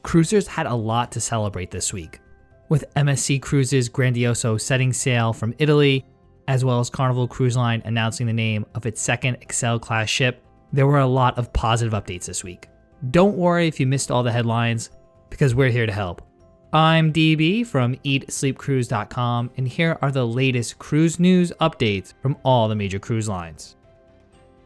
Cruisers had a lot to celebrate this week, with MSC Cruises Grandiosa setting sail from Italy, as well as Carnival Cruise Line announcing the name of its second Seaside-class ship. There were a lot of positive updates this week. Don't worry if you missed all the headlines, because we're here to help. I'm DB from EatSleepCruise.com, and here are the latest cruise news updates from all the major cruise lines.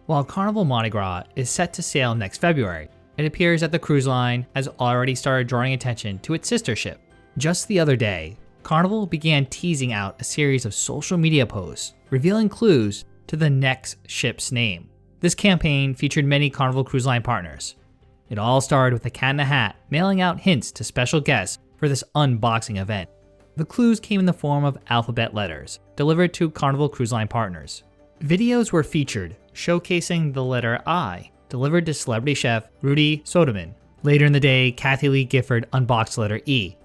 While Carnival Mardi Gras is set to sail next February, it appears that the cruise line has already started drawing attention to its sister ship. Just the other day, Carnival began teasing out a series of social media posts revealing clues to the next ship's name. This campaign featured many Carnival Cruise Line partners. It all started with the Cat in the Hat mailing out hints to special guests for this unboxing event. The clues came in the form of alphabet letters delivered to Carnival Cruise Line partners. Videos were featured showcasing the letter I, delivered to celebrity chef Rudy Soderman. Later in the day, Kathy Lee Gifford unboxed the letter E.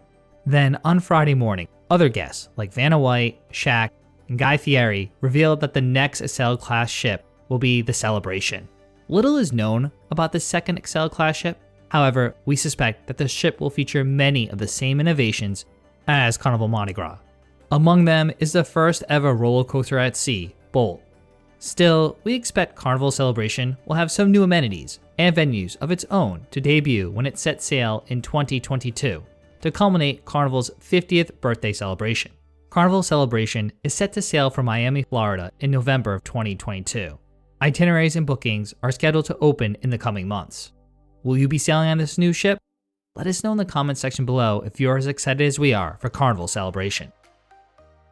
Then on Friday morning, other guests like Vanna White, Shaq, and Guy Fieri revealed that the next Seaside-class ship will be the Celebration. Little is known about the second Seaside-class ship. However, we suspect that the ship will feature many of the same innovations as Carnival Mardi Gras. Among them is the first ever roller coaster at sea, Bolt. Still, we expect Carnival Celebration will have some new amenities and venues of its own to debut when it sets sail in 2022 to culminate Carnival's 50th birthday celebration. Carnival Celebration is set to sail from Miami, Florida in November of 2022. Itineraries and bookings are scheduled to open in the coming months. Will you be sailing on this new ship? Let us know in the comments section below if you're as excited as we are for Carnival Celebration.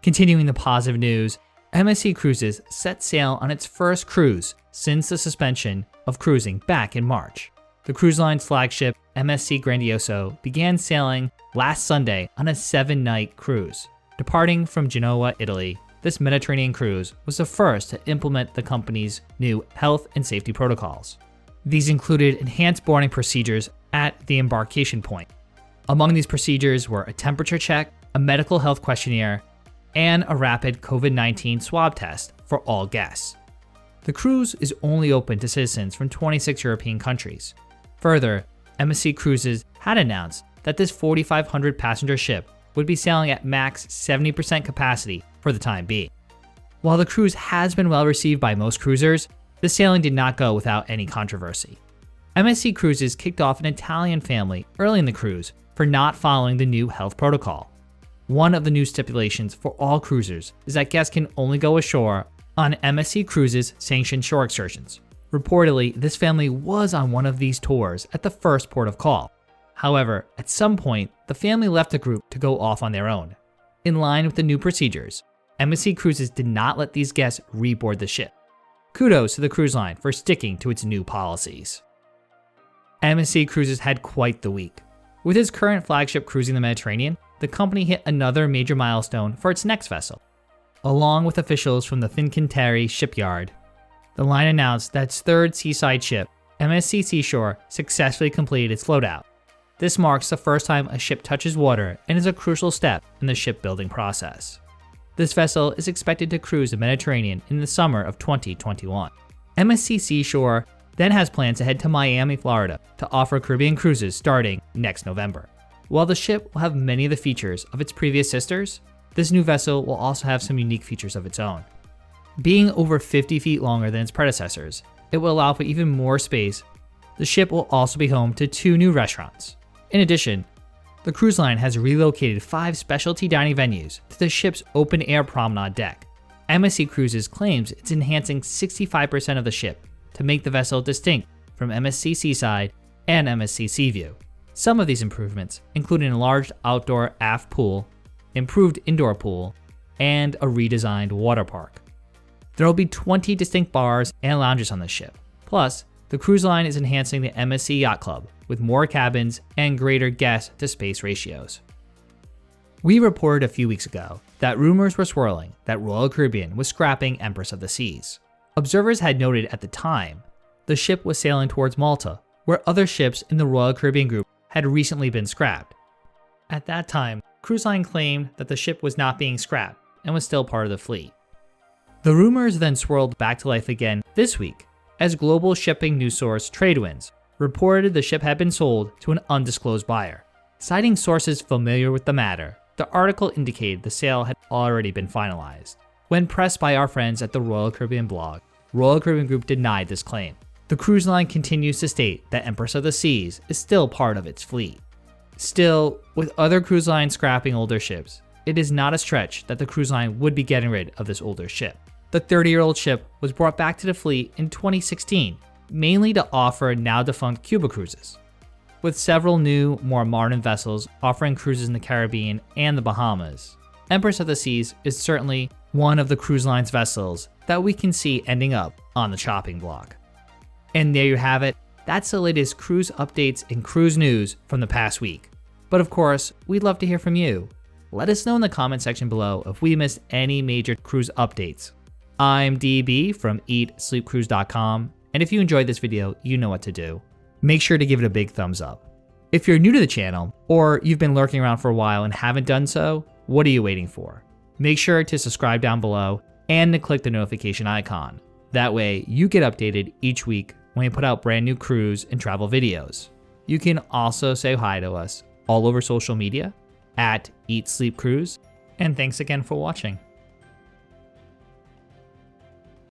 Continuing the positive news, MSC Cruises set sail on its first cruise since the suspension of cruising back in March. The cruise line's flagship, MSC Grandiosa, began sailing last Sunday on a 7-night cruise. Departing from Genoa, Italy, this Mediterranean cruise was the first to implement the company's new health and safety protocols. These included enhanced boarding procedures at the embarkation point. Among these procedures were a temperature check, a medical health questionnaire, and a rapid COVID-19 swab test for all guests. The cruise is only open to citizens from 26 European countries. Further, MSC Cruises had announced that this 4,500 passenger ship would be sailing at max 70% capacity for the time being. While the cruise has been well received by most cruisers, the sailing did not go without any controversy. MSC Cruises kicked off an Italian family early in the cruise for not following the new health protocol. One of the new stipulations for all cruisers is that guests can only go ashore on MSC Cruises sanctioned shore excursions. Reportedly, this family was on one of these tours at the first port of call. However, at some point, the family left the group to go off on their own. In line with the new procedures, MSC Cruises did not let these guests reboard the ship. Kudos to the cruise line for sticking to its new policies. MSC Cruises had quite the week. With its current flagship cruising the Mediterranean, the company hit another major milestone for its next vessel. Along with officials from the Fincantieri shipyard, the line announced that its third seaside ship, MSC Seashore, successfully completed its float-out. This marks the first time a ship touches water and is a crucial step in the shipbuilding process. This vessel is expected to cruise the Mediterranean in the summer of 2021. MSC Seashore then has plans to head to Miami, Florida to offer Caribbean cruises starting next November. While the ship will have many of the features of its previous sisters, this new vessel will also have some unique features of its own. Being over 50 feet longer than its predecessors, it will allow for even more space. The ship will also be home to 2 new restaurants. In addition, the cruise line has relocated 5 specialty dining venues to the ship's open-air promenade deck. MSC Cruises claims it's enhancing 65% of the ship to make the vessel distinct from MSC Seaside and MSC Seaview. Some of these improvements include an enlarged outdoor aft pool, improved indoor pool, and a redesigned water park. There will be 20 distinct bars and lounges on the ship. Plus, the cruise line is enhancing the MSC Yacht Club with more cabins and greater guest-to-space ratios. We reported a few weeks ago that rumors were swirling that Royal Caribbean was scrapping Empress of the Seas. Observers had noted at the time the ship was sailing towards Malta, where other ships in the Royal Caribbean group had recently been scrapped. At that time, cruise line claimed that the ship was not being scrapped and was still part of the fleet. The rumors then swirled back to life again this week as global shipping news source Tradewinds reported the ship had been sold to an undisclosed buyer. Citing sources familiar with the matter, the article indicated the sale had already been finalized. When pressed by our friends at the Royal Caribbean blog, Royal Caribbean Group denied this claim. The cruise line continues to state that Empress of the Seas is still part of its fleet. Still, with other cruise lines scrapping older ships, it is not a stretch that the cruise line would be getting rid of this older ship. The 30-year-old ship was brought back to the fleet in 2016, mainly to offer now defunct Cuba cruises. With several new, more modern vessels offering cruises in the Caribbean and the Bahamas, Empress of the Seas is certainly one of the cruise line's vessels that we can see ending up on the chopping block. And there you have it. That's the latest cruise updates and cruise news from the past week. But of course, we'd love to hear from you. Let us know in the comment section below if we missed any major cruise updates. I'm DB from EatSleepCruise.com, and if you enjoyed this video, you know what to do. Make sure to give it a big thumbs up. If you're new to the channel, or you've been lurking around for a while and haven't done so, what are you waiting for? Make sure to subscribe down below and to click the notification icon. That way, you get updated each week when we put out brand new cruise and travel videos. You can also say hi to us all over social media at Eat Sleep Cruise, and thanks again for watching.